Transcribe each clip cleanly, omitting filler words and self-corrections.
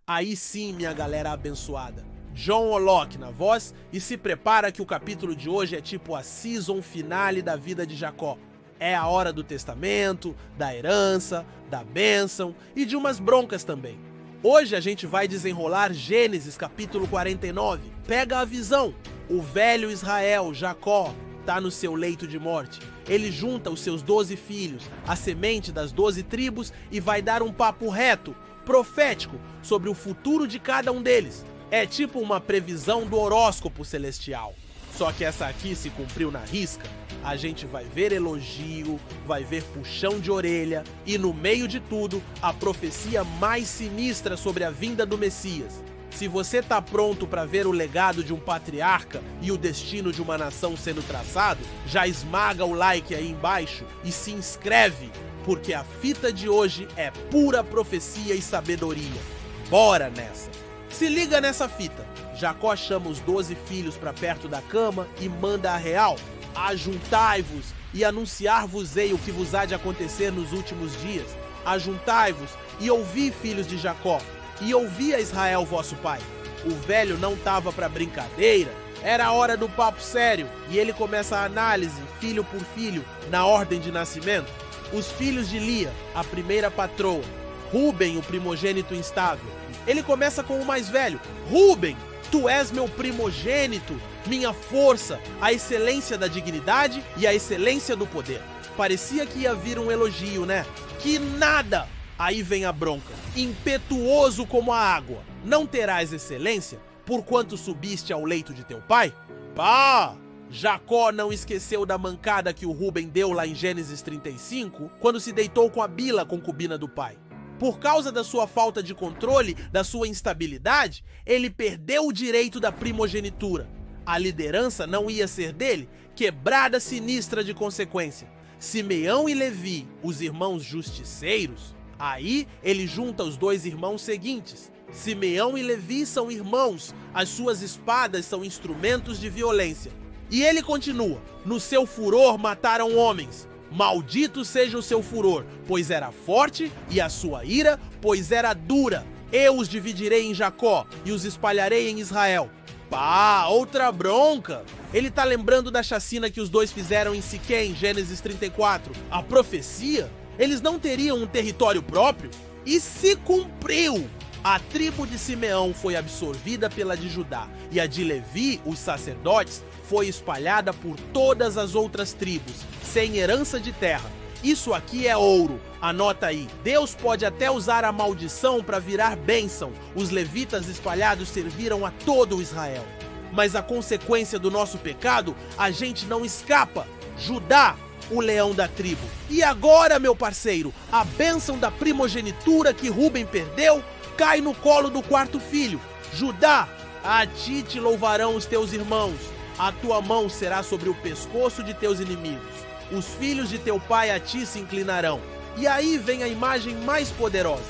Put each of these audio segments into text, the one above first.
Aí sim, minha galera abençoada. John Olok na voz, e se prepara que o capítulo de hoje é tipo a season finale da vida de Jacó. É a hora do testamento, da herança, da bênção e de umas broncas também. Hoje a gente vai desenrolar Gênesis capítulo 49. Pega a visão. O velho Israel, Jacó, tá no seu leito de morte. Ele junta os seus 12 filhos, a semente das 12 tribos, e vai dar um papo reto, profético, sobre o futuro de cada um deles. É tipo uma previsão do horóscopo celestial. Só que essa aqui se cumpriu na risca. A gente vai ver elogio, vai ver puxão de orelha e, no meio de tudo, a profecia mais sinistra sobre a vinda do Messias. Se você tá pronto para ver o legado de um patriarca e o destino de uma nação sendo traçado, já esmaga o like aí embaixo e se inscreve, porque a fita de hoje é pura profecia e sabedoria. Bora nessa! Se liga nessa fita. Jacó chama os 12 filhos para perto da cama e manda a real: ajuntai-vos e anunciar-vos-ei o que vos há de acontecer nos últimos dias. Ajuntai-vos e ouvi, filhos de Jacó, e ouvi a Israel vosso pai. O velho não tava para brincadeira, era a hora do papo sério, e ele começa a análise, filho por filho, na ordem de nascimento. Os filhos de Lia, a primeira patroa. Ruben, o primogênito instável. Ele começa com o mais velho: Ruben, tu és meu primogênito, minha força, a excelência da dignidade e a excelência do poder. Parecia que ia vir um elogio, né? Que nada! Aí vem a bronca. Impetuoso como a água, não terás excelência, porquanto subiste ao leito de teu pai? Pá! Jacó não esqueceu da mancada que o Ruben deu lá em Gênesis 35, quando se deitou com a Bila, concubina do pai. Por causa da sua falta de controle, da sua instabilidade, ele perdeu o direito da primogenitura. A liderança não ia ser dele, quebrada sinistra de consequência. Simeão e Levi, os irmãos justiceiros. Aí ele junta os dois irmãos seguintes. Simeão e Levi são irmãos, as suas espadas são instrumentos de violência. E ele continua: no seu furor mataram homens. Maldito seja o seu furor, pois era forte, e a sua ira, pois era dura. Eu os dividirei em Jacó e os espalharei em Israel. Pá, outra bronca. Ele tá lembrando da chacina que os dois fizeram em Siquém, Gênesis 34. A profecia? Eles não teriam um território próprio? E se cumpriu! A tribo de Simeão foi absorvida pela de Judá, e a de Levi, os sacerdotes, foi espalhada por todas as outras tribos, sem herança de terra. Isso aqui é ouro, anota aí. Deus pode até usar a maldição para virar bênção. Os levitas espalhados serviram a todo o Israel. Mas a consequência do nosso pecado, a gente não escapa. Judá, o leão da tribo. E agora, meu parceiro, a bênção da primogenitura que Ruben perdeu cai no colo do quarto filho. Judá, a ti te louvarão os teus irmãos. A tua mão será sobre o pescoço de teus inimigos. Os filhos de teu pai a ti se inclinarão. E aí vem a imagem mais poderosa.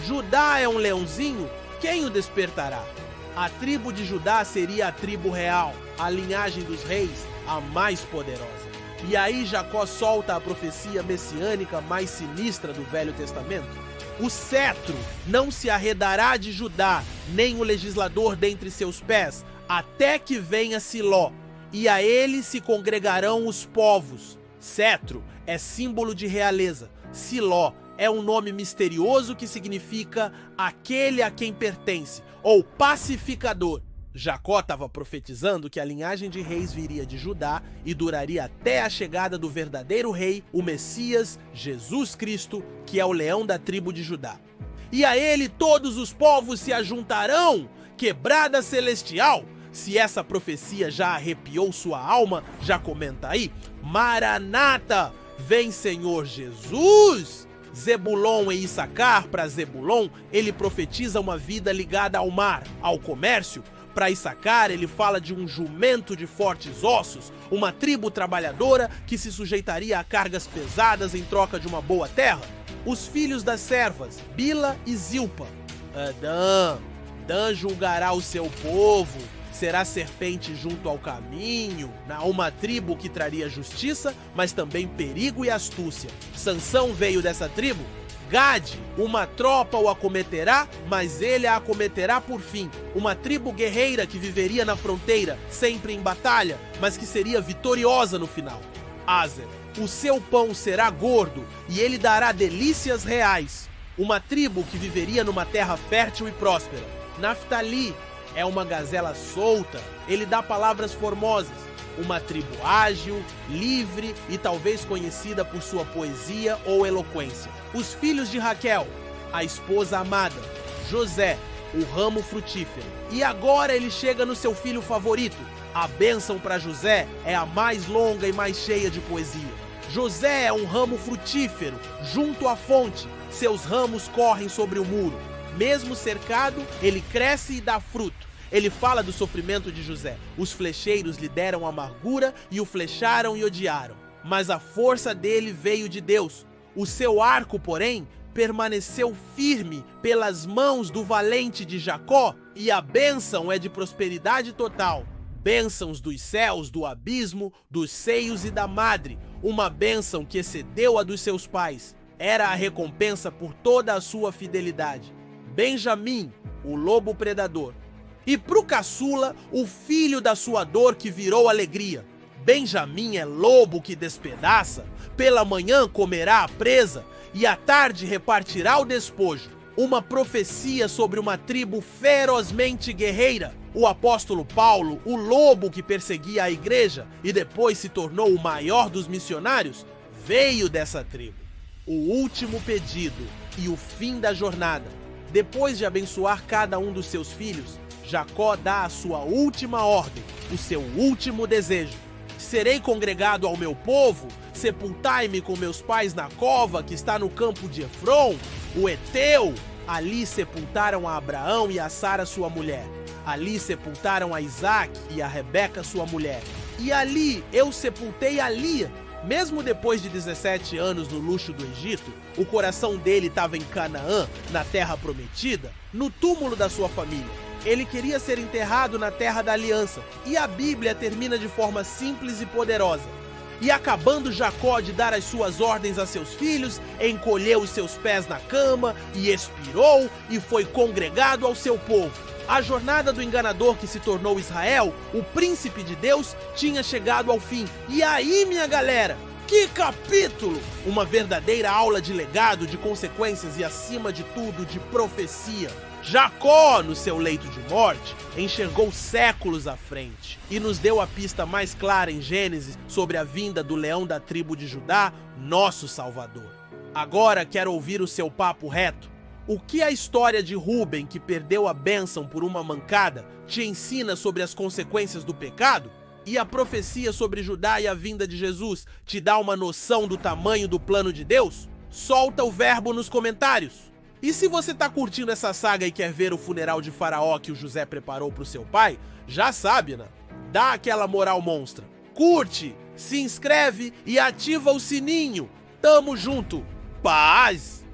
Judá é um leãozinho, quem o despertará? A tribo de Judá seria a tribo real, a linhagem dos reis, a mais poderosa. E aí Jacó solta a profecia messiânica mais sinistra do Velho Testamento. O cetro não se arredará de Judá, nem o legislador dentre seus pés, até que venha Siló, e a ele se congregarão os povos. Cetro é símbolo de realeza. Siló é um nome misterioso que significa aquele a quem pertence, ou pacificador. Jacó estava profetizando que a linhagem de reis viria de Judá e duraria até a chegada do verdadeiro rei, o Messias, Jesus Cristo, que é o leão da tribo de Judá. E a ele todos os povos se ajuntarão, quebrada celestial. Se essa profecia já arrepiou sua alma, já comenta aí. Maranata, vem Senhor Jesus! Zebulon e Issacar, para Zebulon, ele profetiza uma vida ligada ao mar, ao comércio. Para Issacar, ele fala de um jumento de fortes ossos, uma tribo trabalhadora que se sujeitaria a cargas pesadas em troca de uma boa terra. Os filhos das servas, Bila e Zilpa. Dan julgará o seu povo, será serpente junto ao caminho, uma tribo que traria justiça, mas também perigo e astúcia. Sansão veio dessa tribo. Gade, uma tropa o acometerá, mas ele a acometerá por fim. Uma tribo guerreira que viveria na fronteira, sempre em batalha, mas que seria vitoriosa no final. Aser, o seu pão será gordo e ele dará delícias reais. Uma tribo que viveria numa terra fértil e próspera. Naftali é uma gazela solta, ele dá palavras formosas. Uma tribo ágil, livre e talvez conhecida por sua poesia ou eloquência. Os filhos de Raquel, a esposa amada. José, o ramo frutífero. E agora ele chega no seu filho favorito. A bênção para José é a mais longa e mais cheia de poesia. José é um ramo frutífero, junto à fonte. Seus ramos correm sobre o muro. Mesmo cercado, ele cresce e dá fruto. Ele fala do sofrimento de José. Os flecheiros lhe deram amargura e o flecharam e odiaram. Mas a força dele veio de Deus. O seu arco, porém, permaneceu firme pelas mãos do valente de Jacó, e a bênção é de prosperidade total. Bênçãos dos céus, do abismo, dos seios e da madre. Uma bênção que excedeu a dos seus pais. Era a recompensa por toda a sua fidelidade. Benjamim, o lobo predador. E pro caçula, o filho da sua dor que virou alegria. Benjamim é lobo que despedaça, pela manhã comerá a presa, e à tarde repartirá o despojo. Uma profecia sobre uma tribo ferozmente guerreira. O apóstolo Paulo, o lobo que perseguia a igreja e depois se tornou o maior dos missionários, veio dessa tribo. O último pedido e o fim da jornada. Depois de abençoar cada um dos seus filhos, Jacó dá a sua última ordem, o seu último desejo. Serei congregado ao meu povo, sepultai-me com meus pais na cova que está no campo de Efron, o Eteu. Ali sepultaram a Abraão e a Sara sua mulher. Ali sepultaram a Isaac e a Rebeca sua mulher. E ali eu sepultei a Lia. Mesmo depois de 17 anos no luxo do Egito, o coração dele estava em Canaã, na terra prometida, no túmulo da sua família. Ele queria ser enterrado na terra da aliança. E a Bíblia termina de forma simples e poderosa. E acabando Jacó de dar as suas ordens a seus filhos, encolheu os seus pés na cama e expirou e foi congregado ao seu povo. A jornada do enganador que se tornou Israel, o príncipe de Deus, tinha chegado ao fim. E aí, minha galera, que capítulo! Uma verdadeira aula de legado, de consequências e, acima de tudo, de profecia. Jacó, no seu leito de morte, enxergou séculos à frente e nos deu a pista mais clara em Gênesis sobre a vinda do leão da tribo de Judá, nosso Salvador. Agora quero ouvir o seu papo reto. O que a história de Rúben, que perdeu a bênção por uma mancada, te ensina sobre as consequências do pecado? E a profecia sobre Judá e a vinda de Jesus te dá uma noção do tamanho do plano de Deus? Solta o verbo nos comentários. E se você tá curtindo essa saga e quer ver o funeral de Faraó que o José preparou pro seu pai, já sabe, né? Dá aquela moral monstra. Curte, se inscreve e ativa o sininho. Tamo junto. Paz!